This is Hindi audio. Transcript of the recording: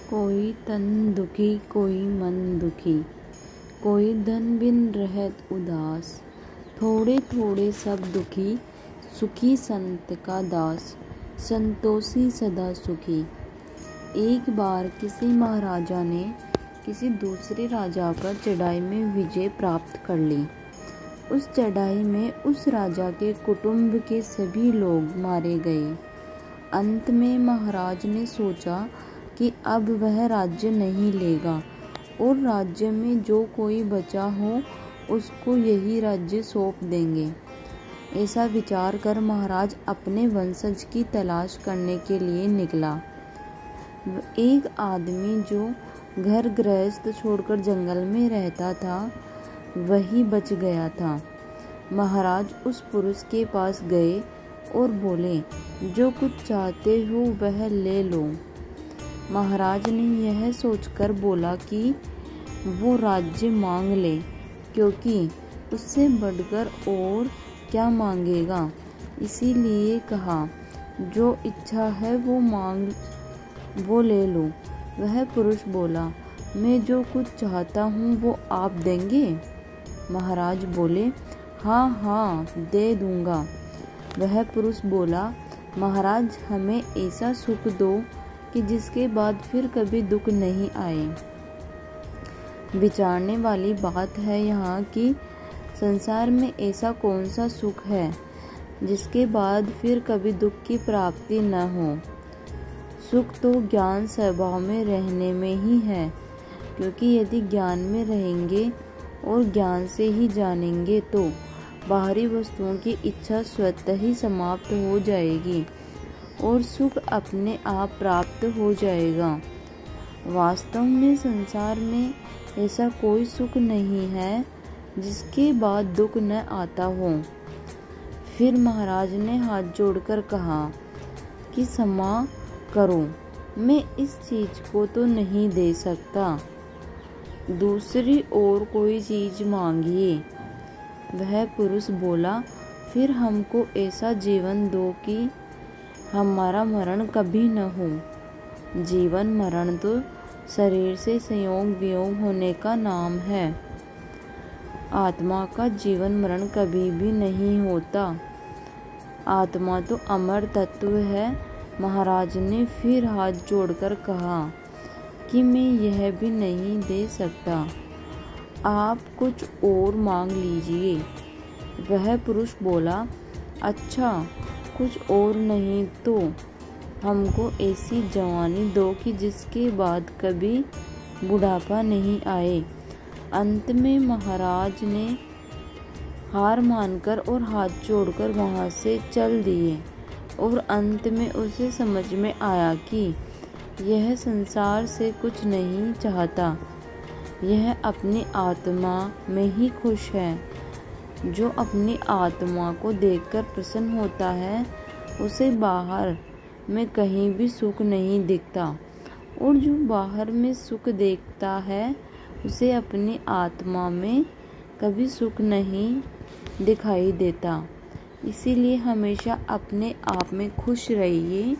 कोई तन दुखी कोई मन दुखी, कोई धन बिन रहत उदास। थोड़े थोड़े सब दुखी, सुखी संत का दास। संतोषी सदा सुखी। एक बार किसी महाराजा ने किसी दूसरे राजा पर चढ़ाई में विजय प्राप्त कर ली। उस चढ़ाई में उस राजा के कुटुंब के सभी लोग मारे गए। अंत में महाराज ने सोचा कि अब वह राज्य नहीं लेगा और राज्य में जो कोई बचा हो उसको यही राज्य सौंप देंगे। ऐसा विचार कर महाराज अपने वंशज की तलाश करने के लिए निकला। एक आदमी जो घर गृहस्थ छोड़कर जंगल में रहता था वही बच गया था। महाराज उस पुरुष के पास गए और बोले, जो कुछ चाहते हो वह ले लो। महाराज ने यह सोचकर बोला कि वो राज्य मांग ले, क्योंकि उससे बढ़कर और क्या मांगेगा। इसीलिए कहा, जो इच्छा है वो ले लो। वह पुरुष बोला, मैं जो कुछ चाहता हूँ वो आप देंगे? महाराज बोले, हाँ हाँ दे दूंगा। वह पुरुष बोला, महाराज हमें ऐसा सुख दो कि जिसके बाद फिर कभी दुख नहीं आए। विचारने वाली बात है यहाँ कि संसार में ऐसा कौन सा सुख है जिसके बाद फिर कभी दुख की प्राप्ति न हो। सुख तो ज्ञान स्वभाव में रहने में ही है, क्योंकि यदि ज्ञान में रहेंगे और ज्ञान से ही जानेंगे तो बाहरी वस्तुओं की इच्छा स्वतः ही समाप्त हो जाएगी और सुख अपने आप प्राप्त हो जाएगा। वास्तव में संसार में ऐसा कोई सुख नहीं है जिसके बाद दुख न आता हो। फिर महाराज ने हाथ जोड़कर कहा कि क्षमा करो, मैं इस चीज को तो नहीं दे सकता, दूसरी और कोई चीज मांगिए। वह पुरुष बोला, फिर हमको ऐसा जीवन दो कि हमारा मरण कभी न हो। जीवन मरण तो शरीर से संयोग वियोग होने का नाम है। आत्मा का जीवन मरण कभी भी नहीं होता। आत्मा तो अमर तत्व है। महाराज ने फिर हाथ जोड़कर कहा कि मैं यह भी नहीं दे सकता, आप कुछ और मांग लीजिए। वह पुरुष बोला, अच्छा कुछ और नहीं तो हमको ऐसी जवानी दो कि जिसके बाद कभी बुढ़ापा नहीं आए। अंत में महाराज ने हार मानकर और हाथ जोड़कर वहां से चल दिए और अंत में उसे समझ में आया कि यह संसार से कुछ नहीं चाहता, यह अपनी आत्मा में ही खुश है। जो अपनी आत्मा को देखकर प्रसन्न होता है उसे बाहर में कहीं भी सुख नहीं दिखता, और जो बाहर में सुख देखता है उसे अपनी आत्मा में कभी सुख नहीं दिखाई देता। इसीलिए हमेशा अपने आप में खुश रहिए।